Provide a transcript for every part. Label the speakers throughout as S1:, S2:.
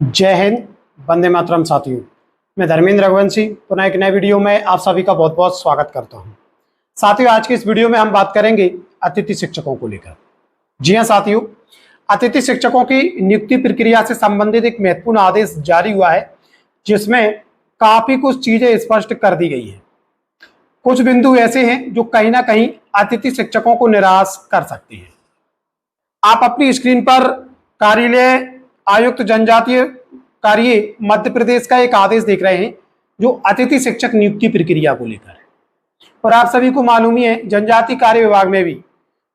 S1: जय हिंद, वंदे मातरम साथियों। मैं धर्मेंद्र रघुवंशी पुनः एक नए वीडियो में आप सभी का बहुत बहुत स्वागत करता हूं। साथियों, आज की इस वीडियो में हम बात करेंगे अतिथि शिक्षकों को लेकर। जी हां साथियों, अतिथि शिक्षकों की नियुक्ति प्रक्रिया से संबंधित एक महत्वपूर्ण आदेश जारी हुआ है, जिसमें काफी कुछ चीजें स्पष्ट कर दी गई है। कुछ बिंदु ऐसे हैं जो कहीं ना कहीं अतिथि शिक्षकों को निराश कर सकते हैं। आप अपनी स्क्रीन पर कार्यालय आयुक्त जनजातीय कार्य मध्य प्रदेश का एक आदेश देख रहे हैं, जो अतिथि शिक्षक नियुक्ति प्रक्रिया को लेकर है। और आप सभी को मालूम ही है, जनजातीय कार्य विभाग में भी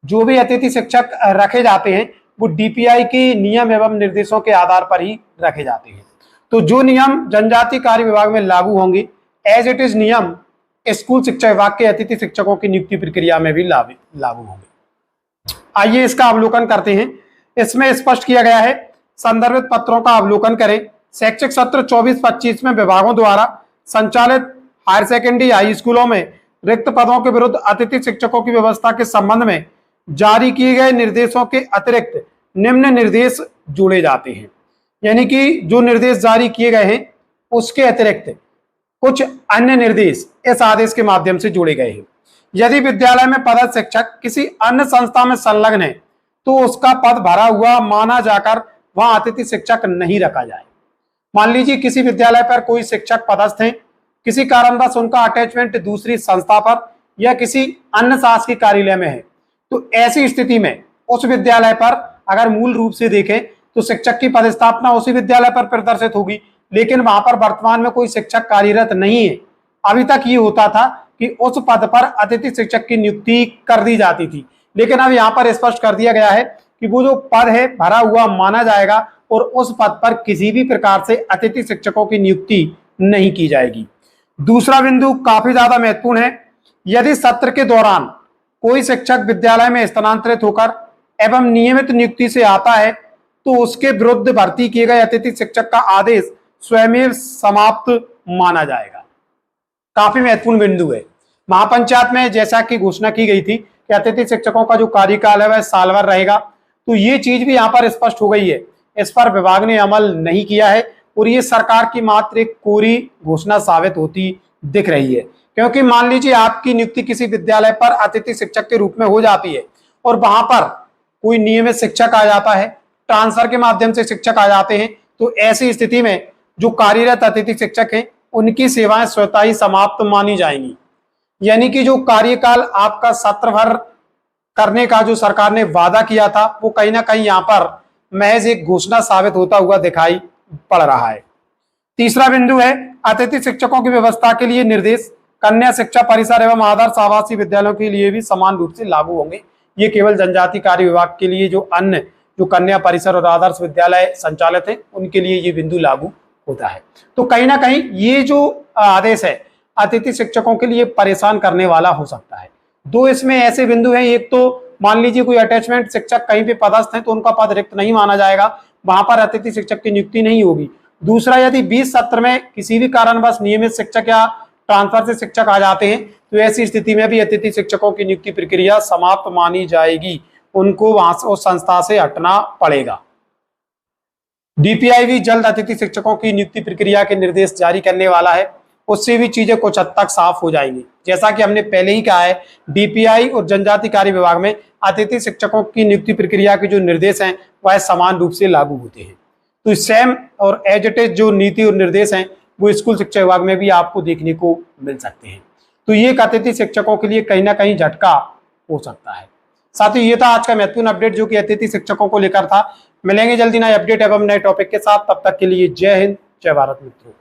S1: जो भी अतिथि शिक्षक रखे जाते हैं वो डीपीआई के नियम एवं निर्देशों के आधार पर ही रखे जाते हैं। तो जो नियम जनजातीय कार्य विभाग में लागू होंगे, एज इट इज नियम स्कूल शिक्षा विभाग के अतिथि शिक्षकों की नियुक्ति प्रक्रिया में भी लागू होंगे। आइए इसका अवलोकन करते हैं। इसमें स्पष्ट किया गया है, संदर्भित पत्रों का अवलोकन करें। शैक्षिक सत्र 24-25 में विभागों द्वारा संचालित हायर सेकेंडरी हाई स्कूलों में रिक्त पदों के विरुद्ध अतिथि शिक्षकों की व्यवस्था के संबंध में जारी किए गए निर्देशों के अतिरिक्त निम्न निर्देश जोड़े जाते हैं। यानी कि जो निर्देश जारी किए गए हैं उसके अतिरिक्त कुछ अन्य निर्देश इस आदेश के माध्यम से जोड़े गए हैं। यदि विद्यालय में पदस्थ शिक्षक किसी अन्य संस्था में संलग्न है तो उसका पद भरा हुआ माना जाकर वहां अतिथि शिक्षक नहीं रखा जाए। मान लीजिए किसी विद्यालय पर कोई शिक्षक पदस्थ हैं, किसी कारणवश उनका अटैचमेंट दूसरी संस्था पर या किसी अन्य शासकीय कार्यालय में है, तो ऐसी स्थिति में उस विद्यालय पर अगर मूल रूप से देखें तो शिक्षक की पदस्थापना उसी विद्यालय पर प्रदर्शित होगी, लेकिन वहां पर वर्तमान में कोई शिक्षक कार्यरत नहीं है। अभी तक ये होता था कि उस पद पर अतिथि शिक्षक की नियुक्ति कर दी जाती थी, लेकिन अब यहाँ पर स्पष्ट कर दिया गया है कि वो जो पद है भरा हुआ माना जाएगा और उस पद पर किसी भी प्रकार से अतिथि शिक्षकों की नियुक्ति नहीं की जाएगी। दूसरा बिंदु काफी ज्यादा महत्वपूर्ण है। यदि सत्र के दौरान कोई शिक्षक विद्यालय में स्थानांतरित होकर एवं नियमित नियुक्ति से आता है तो उसके विरुद्ध भर्ती किए गए अतिथि शिक्षक का आदेश स्वयं समाप्त माना जाएगा। काफी महत्वपूर्ण बिंदु है। महापंचायत में जैसा कि घोषणा की गई थी कि अतिथि शिक्षकों का जो कार्यकाल है वह साल भर रहेगा, तो ये चीज भी यहाँ पर स्पष्ट हो गई है। इस पर विभाग ने अमल नहीं किया है और ये सरकार की मात्र एक कोरी घोषणा साबित होती दिख रही है। क्योंकि मान लीजिए आपकी नियुक्ति किसी विद्यालय पर अतिथि शिक्षक के रूप में हो जाती है और वहां पर कोई नियमित शिक्षक आ जाता है, ट्रांसफर के माध्यम से शिक्षक आ जाते हैं, तो ऐसी स्थिति में जो कार्यरत अतिथि शिक्षक हैं उनकी सेवाएं स्वतः ही समाप्त मानी जाएंगी। यानी कि जो कार्यकाल आपका सत्र भर करने का जो सरकार ने वादा किया था वो कहीं ना कहीं यहाँ पर महज एक घोषणा साबित होता हुआ दिखाई पड़ रहा है। तीसरा बिंदु है, अतिथि शिक्षकों की व्यवस्था के लिए निर्देश कन्या शिक्षा परिसर एवं आदर्श आवासीय विद्यालयों के लिए भी समान रूप से लागू होंगे। ये केवल जनजातीय कार्य विभाग के लिए जो अन्य जो कन्या परिसर और आदर्श विद्यालय संचालित है उनके लिए ये बिंदु लागू होता है। तो कहीं ना कहीं ये जो आदेश है अतिथि शिक्षकों के लिए परेशान करने वाला हो सकता है। दो इसमें ऐसे बिंदु हैं, एक तो मान लीजिए कोई अटैचमेंट शिक्षक कहीं पे पदस्थ है तो उनका पद रिक्त नहीं माना जाएगा, वहां पर अतिथि शिक्षक की नियुक्ति नहीं होगी। दूसरा, यदि 20 सत्र में किसी भी कारणवश नियमित शिक्षक या ट्रांसफर से शिक्षक आ जाते हैं तो ऐसी स्थिति में भी अतिथि शिक्षकों की नियुक्ति प्रक्रिया समाप्त मानी जाएगी, उनको वहां से उस संस्था से हटना पड़ेगा। डीपीआई भी जल्द अतिथि शिक्षकों की नियुक्ति प्रक्रिया के निर्देश जारी करने वाला है, उससे भी चीजें कुछ हद तक साफ हो जाएंगी। जैसा कि हमने पहले ही कहा है, डीपीआई और जनजातीय कार्य विभाग में अतिथि शिक्षकों की नियुक्ति प्रक्रिया के जो निर्देश हैं वह समान रूप से लागू होते हैं। तो सेम और एज इट इज जो नीति और निर्देश हैं वो स्कूल शिक्षा विभाग में भी आपको देखने को मिल सकते हैं। तो ये एक अतिथि शिक्षकों के लिए कहीं ना कहीं झटका हो सकता है। साथ ही ये था आज का महत्वपूर्ण अपडेट जो कि अतिथि शिक्षकों को लेकर था। मिलेंगे जल्दी नए अपडेट एवं नए टॉपिक के साथ, तब तक के लिए जय हिंद, जय भारत मित्रों।